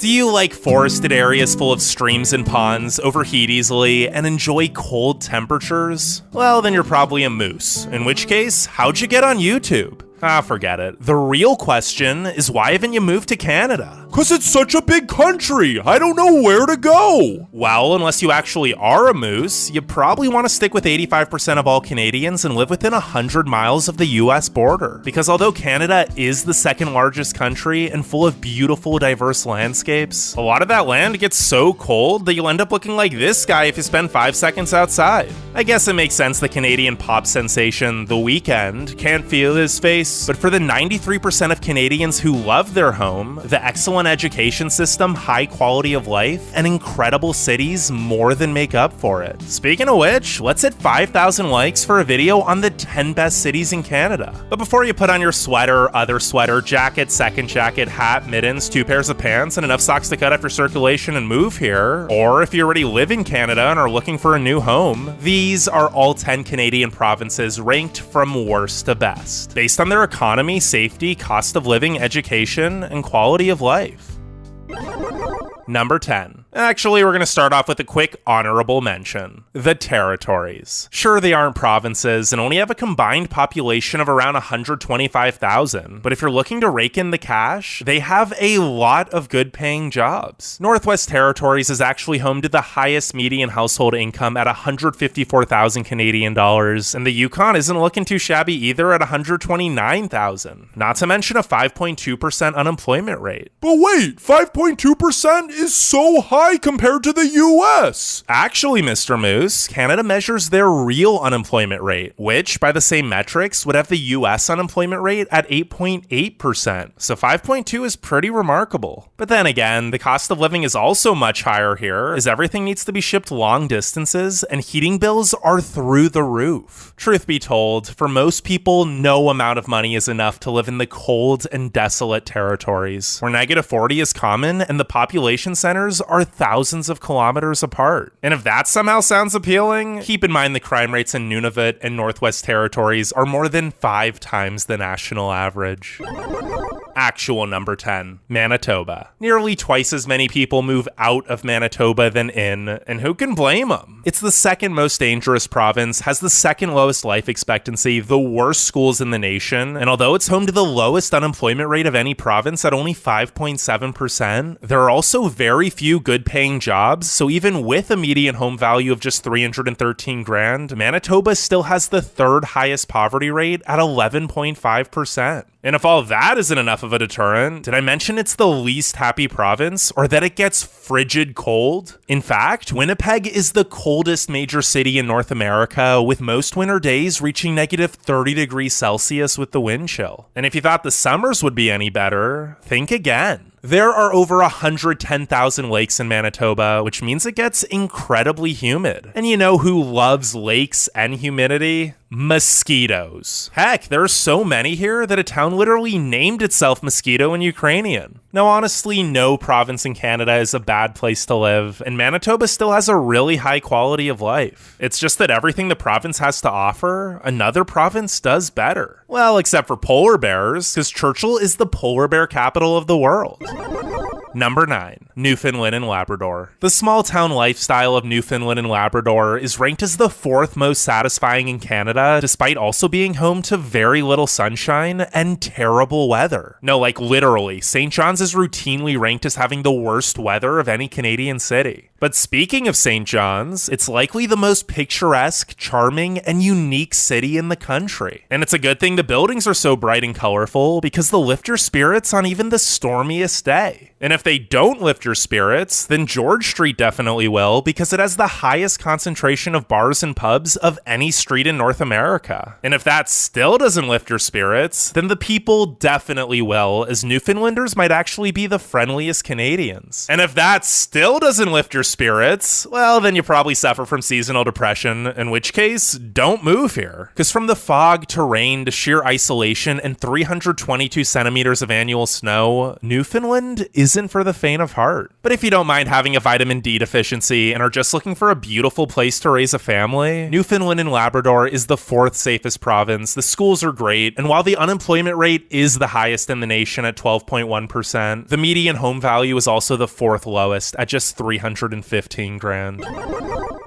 Do you like forested areas full of streams and ponds, overheat easily, and enjoy cold temperatures? Well, then you're probably a moose. In which case, how'd you get on YouTube? Forget it. The real question is, why haven't you moved to Canada? 'Cause it's such a big country. I don't know where to go. Well, unless you actually are a moose, you probably want to stick with 85% of all Canadians and live within 100 miles of the US border. Because although Canada is the second largest country and full of beautiful, diverse landscapes, a lot of that land gets so cold that you'll end up looking like this guy if you spend 5 seconds outside. I guess it makes sense the Canadian pop sensation The Weeknd can't feel his face. But for the 93% of Canadians who love their home, the excellent education system, high quality of life, and incredible cities more than make up for it. Speaking of which, let's hit 5,000 likes for a video on the 10 best cities in Canada. But before you put on your sweater, other sweater, jacket, second jacket, hat, mittens, 2 pairs of pants, and enough socks to cut after circulation and move here, or if you already live in Canada and are looking for a new home, these are all 10 Canadian provinces ranked from worst to best, based on their economy, safety, cost of living, education, and quality of life. Number 10. Actually, we're going to start off with a quick honorable mention. The territories. Sure, they aren't provinces and only have a combined population of around 125,000, but if you're looking to rake in the cash, they have a lot of good-paying jobs. Northwest Territories is actually home to the highest median household income at 154,000 Canadian dollars, and the Yukon isn't looking too shabby either at 129,000. Not to mention a 5.2% unemployment rate. But wait, 5.2% is so high compared to the US. Actually, Mr. Moose, Canada measures their real unemployment rate, which, by the same metrics, would have the US unemployment rate at 8.8%. So 5.2 is pretty remarkable. But then again, the cost of living is also much higher here, as everything needs to be shipped long distances, and heating bills are through the roof. Truth be told, for most people, no amount of money is enough to live in the cold and desolate territories, where -40 is common and the population centers are thousands of kilometers apart. And if that somehow sounds appealing, keep in mind the crime rates in Nunavut and Northwest Territories are more than 5 times the national average. Actual number 10, Manitoba. Nearly twice as many people move out of Manitoba than in, and who can blame them? It's the second most dangerous province, has the second lowest life expectancy, the worst schools in the nation, and although it's home to the lowest unemployment rate of any province at only 5.7%, there are also very few good-paying jobs, so even with a median home value of just $313,000, Manitoba still has the third highest poverty rate at 11.5%. And if all that isn't enough of a deterrent, did I mention it's the least happy province, or that it gets frigid cold? In fact, Winnipeg is the coldest major city in North America, with most winter days reaching -30 degrees Celsius with the wind chill. And if you thought the summers would be any better, think again. There are over 110,000 lakes in Manitoba, which means it gets incredibly humid. And you know who loves lakes and humidity? Mosquitoes. Heck, there are so many here that a town literally named itself Mosquito in Ukrainian. Now, honestly, no province in Canada is a bad place to live, and Manitoba still has a really high quality of life. It's just that everything the province has to offer, another province does better. Well, except for polar bears, because Churchill is the polar bear capital of the world. Number 9, Newfoundland and Labrador. The small town lifestyle of Newfoundland and Labrador is ranked as the 4th most satisfying in Canada, despite also being home to very little sunshine and terrible weather. No, like literally, St. John's is routinely ranked as having the worst weather of any Canadian city. But speaking of St. John's, it's likely the most picturesque, charming, and unique city in the country. And it's a good thing the buildings are so bright and colorful, because they'll lift your spirits on even the stormiest day. And if they don't lift your spirits, then George Street definitely will, because it has the highest concentration of bars and pubs of any street in North America. And if that still doesn't lift your spirits, then the people definitely will, as Newfoundlanders might actually be the friendliest Canadians. And if that still doesn't lift your spirits, well, then you probably suffer from seasonal depression, in which case, don't move here. Because from the fog to rain to sheer isolation and 322 centimeters of annual snow, Newfoundland isn't for the faint of heart. But if you don't mind having a vitamin D deficiency and are just looking for a beautiful place to raise a family, Newfoundland and Labrador is the fourth safest province. The schools are great, and while the unemployment rate is the highest in the nation at 12.1%, the median home value is also the fourth lowest at just $315,000.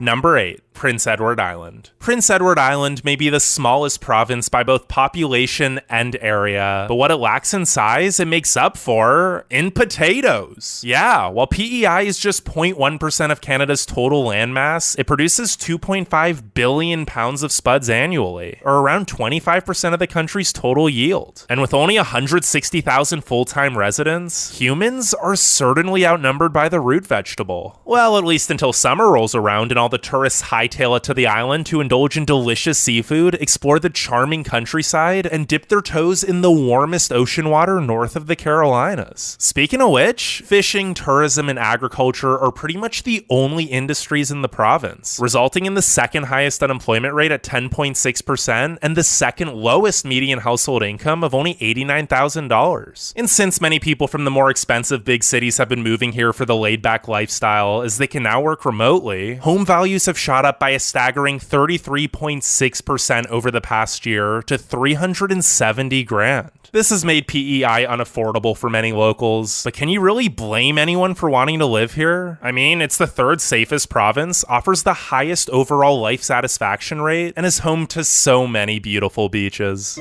Number 8. Prince Edward Island. Prince Edward Island may be the smallest province by both population and area, but what it lacks in size, it makes up for in potatoes. Yeah, while PEI is just 0.1% of Canada's total landmass, it produces 2.5 billion pounds of spuds annually, or around 25% of the country's total yield. And with only 160,000 full-time residents, humans are certainly outnumbered by the root vegetable. Well, at least until summer rolls around and all the tourists hightail it to the island to indulge in delicious seafood, explore the charming countryside, and dip their toes in the warmest ocean water north of the Carolinas. Speaking of which, fishing, tourism, and agriculture are pretty much the only industries in the province, resulting in the second highest unemployment rate at 10.6% and the second lowest median household income of only $89,000. And since many people from the more expensive big cities have been moving here for the laid-back lifestyle as they can now work remotely, home values have shot up by a staggering 33.6% over the past year to $370,000. This has made PEI unaffordable for many locals, but can you really blame anyone for wanting to live here? I mean, it's the third safest province, offers the highest overall life satisfaction rate, and is home to so many beautiful beaches.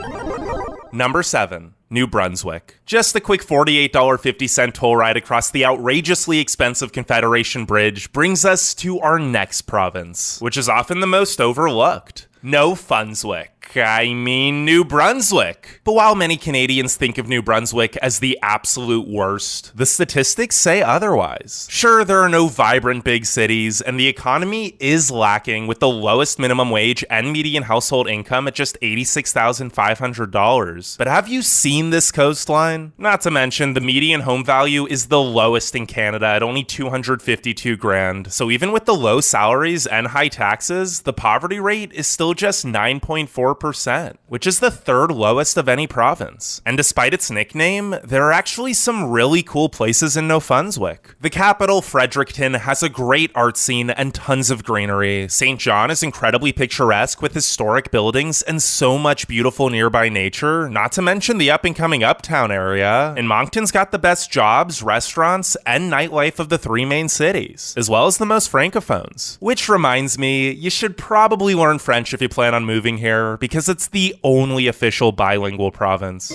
Number 7. New Brunswick. Just a quick $48.50 toll ride across the outrageously expensive Confederation Bridge brings us to our next province, which is often the most overlooked. No Funswick. I mean New Brunswick. But while many Canadians think of New Brunswick as the absolute worst, the statistics say otherwise. Sure, there are no vibrant big cities, and the economy is lacking with the lowest minimum wage and median household income at just $86,500. But have you seen this coastline? Not to mention, the median home value is the lowest in Canada at only $252,000. So even with the low salaries and high taxes, the poverty rate is still just 9.4%, which is the third lowest of any province. And despite its nickname, there are actually some really cool places in New-Brunswick. The capital, Fredericton, has a great art scene and tons of greenery. St. John is incredibly picturesque with historic buildings and so much beautiful nearby nature, not to mention the up-and-coming Uptown area. And Moncton's got the best jobs, restaurants, and nightlife of the three main cities, as well as the most francophones. Which reminds me, you should probably learn French if you plan on moving here, because it's the only official bilingual province.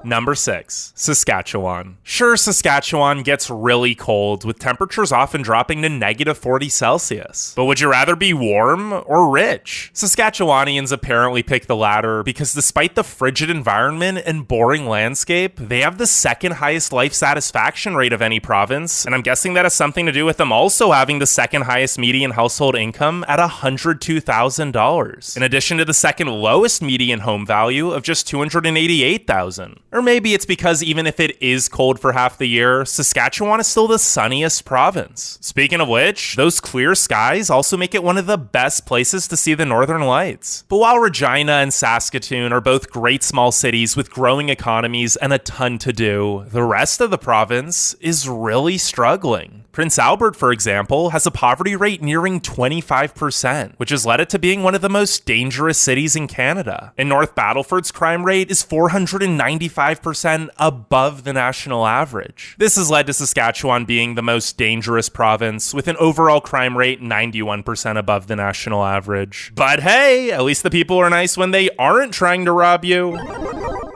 Number 6, Saskatchewan. Sure, Saskatchewan gets really cold, with temperatures often dropping to negative 40 Celsius. But would you rather be warm or rich? Saskatchewanians apparently pick the latter because despite the frigid environment and boring landscape, they have the second highest life satisfaction rate of any province, and I'm guessing that has something to do with them also having the second highest median household income at $102,000, in addition to the second lowest median home value of just $288,000. Or maybe it's because even if it is cold for half the year, Saskatchewan is still the sunniest province. Speaking of which, those clear skies also make it one of the best places to see the Northern Lights. But while Regina and Saskatoon are both great small cities with growing economies and a ton to do, the rest of the province is really struggling. Prince Albert, for example, has a poverty rate nearing 25%, which has led it to being one of the most dangerous cities in Canada. And North Battleford's crime rate is 495% above the national average. This has led to Saskatchewan being the most dangerous province, with an overall crime rate 91% above the national average. But hey, at least the people are nice when they aren't trying to rob you.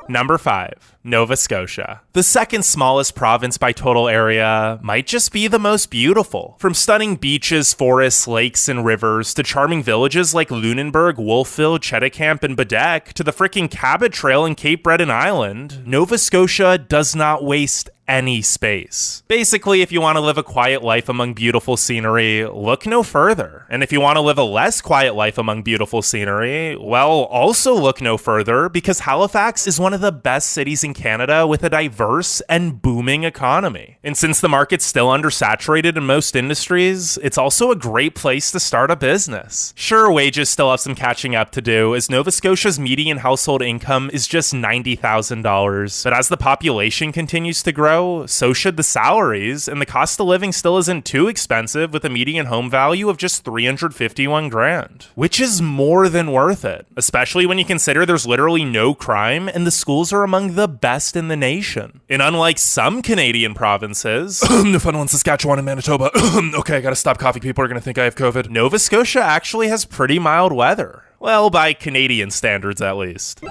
Number 5. Nova Scotia. The second smallest province by total area might just be the most beautiful. From stunning beaches, forests, lakes, and rivers, to charming villages like Lunenburg, Wolfville, Cheticamp, and Baddeck, to the frickin' Cabot Trail in Cape Breton Island, Nova Scotia does not waste any space. Basically, if you want to live a quiet life among beautiful scenery, look no further. And if you want to live a less quiet life among beautiful scenery, well, also look no further, because Halifax is one of the best cities in Canada with a diverse and booming economy. And since the market's still undersaturated in most industries, it's also a great place to start a business. Sure, wages still have some catching up to do, as Nova Scotia's median household income is just $90,000. But as the population continues to grow, so should the salaries, and the cost of living still isn't too expensive, with a median home value of just $351,000, which is more than worth it, especially when you consider there's literally no crime and the schools are among the best in the nation. And unlike some Canadian provinces, Newfoundland, Saskatchewan, and Manitoba. Okay, I gotta stop coughing. People are gonna think I have COVID. Nova Scotia actually has pretty mild weather. Well, by Canadian standards at least.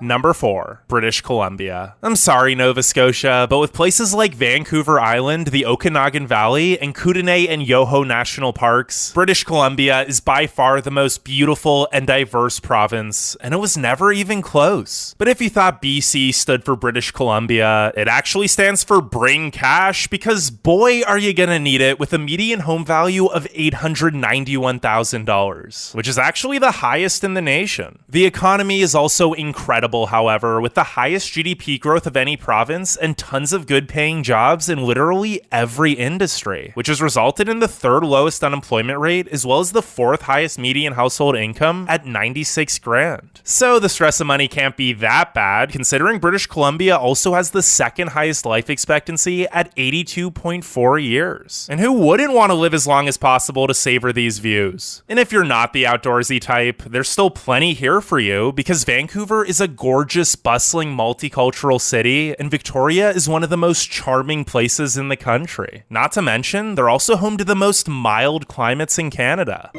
Number 4, British Columbia. I'm sorry, Nova Scotia, but with places like Vancouver Island, the Okanagan Valley, and Kootenay and Yoho National Parks, British Columbia is by far the most beautiful and diverse province, and it was never even close. But if you thought BC stood for British Columbia, it actually stands for Bring Cash, because boy are you gonna need it, with a median home value of $891,000, which is actually the highest in the nation. The economy is also incredible, however, with the highest GDP growth of any province and tons of good paying jobs in literally every industry, which has resulted in the 3rd lowest unemployment rate, as well as the 4th highest median household income at $96,000. So the stress of money can't be that bad, considering British Columbia also has the 2nd highest life expectancy at 82.4 years. And who wouldn't want to live as long as possible to savor these views? And if you're not the outdoorsy type, there's still plenty here for you, because Vancouver is a gorgeous, bustling, multicultural city, and Victoria is one of the most charming places in the country. Not to mention, they're also home to the most mild climates in Canada.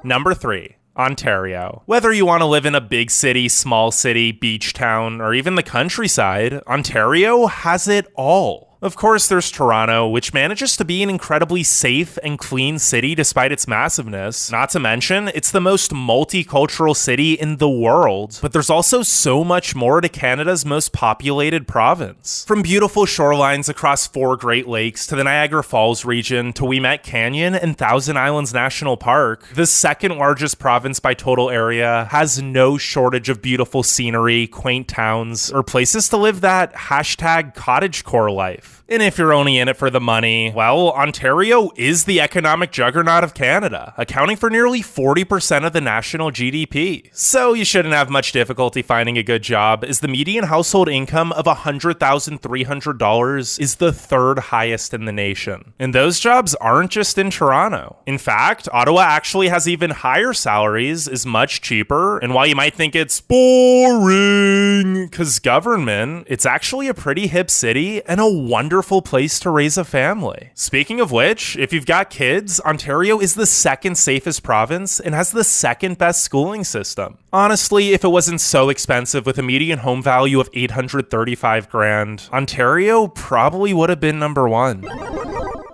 Number 3. Ontario. Whether you want to live in a big city, small city, beach town, or even the countryside, Ontario has it all. Of course, there's Toronto, which manages to be an incredibly safe and clean city despite its massiveness. Not to mention, it's the most multicultural city in the world. But there's also so much more to Canada's most populated province. From beautiful shorelines across 4 Great Lakes to the Niagara Falls region to Wilmette Canyon and Thousand Islands National Park, the 2nd largest province by total area has no shortage of beautiful scenery, quaint towns, or places to live that #cottagecore life. And if you're only in it for the money, well, Ontario is the economic juggernaut of Canada, accounting for nearly 40% of the national GDP. So you shouldn't have much difficulty finding a good job, as the median household income of $100,300 is the 3rd highest in the nation. And those jobs aren't just in Toronto. In fact, Ottawa actually has even higher salaries, is much cheaper, and while you might think it's boring because government, it's actually a pretty hip city and a wonderful place to raise a family. Speaking of which, if you've got kids, Ontario is the 2nd safest province and has the 2nd best schooling system. Honestly, if it wasn't so expensive with a median home value of $835,000, Ontario probably would have been number 1.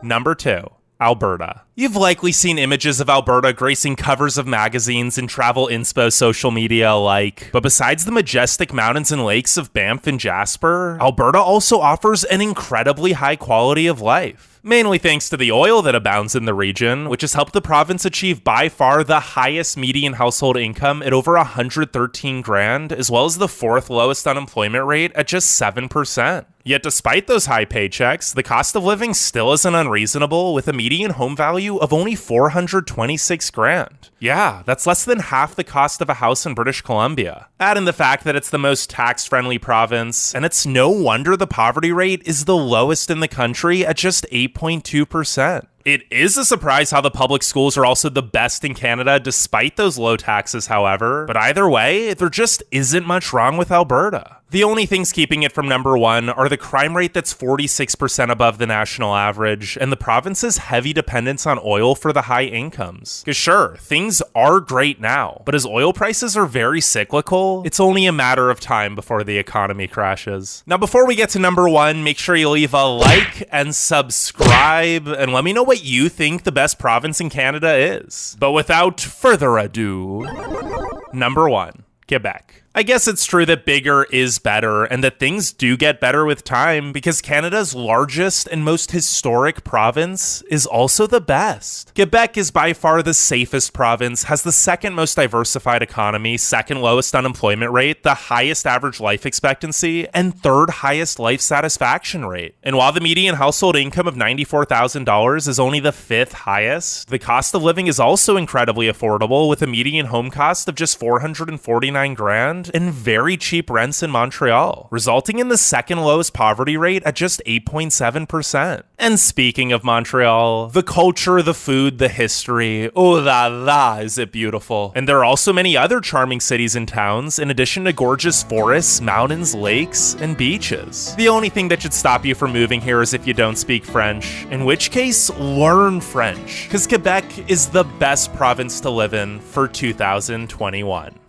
Number 2. Alberta. You've likely seen images of Alberta gracing covers of magazines and travel inspo social media alike. But besides the majestic mountains and lakes of Banff and Jasper, Alberta also offers an incredibly high quality of life. Mainly thanks to the oil that abounds in the region, which has helped the province achieve by far the highest median household income at over $113,000, as well as the 4th lowest unemployment rate at just 7%. Yet despite those high paychecks, the cost of living still isn't unreasonable, with a median home value of only $426,000. Yeah, that's less than half the cost of a house in British Columbia. Add in the fact that it's the most tax-friendly province, and it's no wonder the poverty rate is the lowest in the country at just 8.2%. It is a surprise how the public schools are also the best in Canada despite those low taxes, however. But either way, there just isn't much wrong with Alberta. The only things keeping it from number 1 are the crime rate that's 46% above the national average, and the province's heavy dependence on oil for the high incomes. Because sure, things are great now, but as oil prices are very cyclical, it's only a matter of time before the economy crashes. Now, before we get to number 1, make sure you leave a like and subscribe, and let me know what you think the best province in Canada is. But without further ado, number 1, Quebec. I guess it's true that bigger is better and that things do get better with time because Canada's largest and most historic province is also the best. Quebec is by far the safest province, has the second most diversified economy, second lowest unemployment rate, the highest average life expectancy, and third highest life satisfaction rate. And while the median household income of $94,000 is only the fifth highest, the cost of living is also incredibly affordable with a median home cost of just $449,000 and very cheap rents in Montreal, resulting in the second lowest poverty rate at just 8.7%. And speaking of Montreal, the culture, the food, the history, oh la la, is it beautiful. And there are also many other charming cities and towns, in addition to gorgeous forests, mountains, lakes, and beaches. The only thing that should stop you from moving here is if you don't speak French, in which case, learn French, because Quebec is the best province to live in for 2021.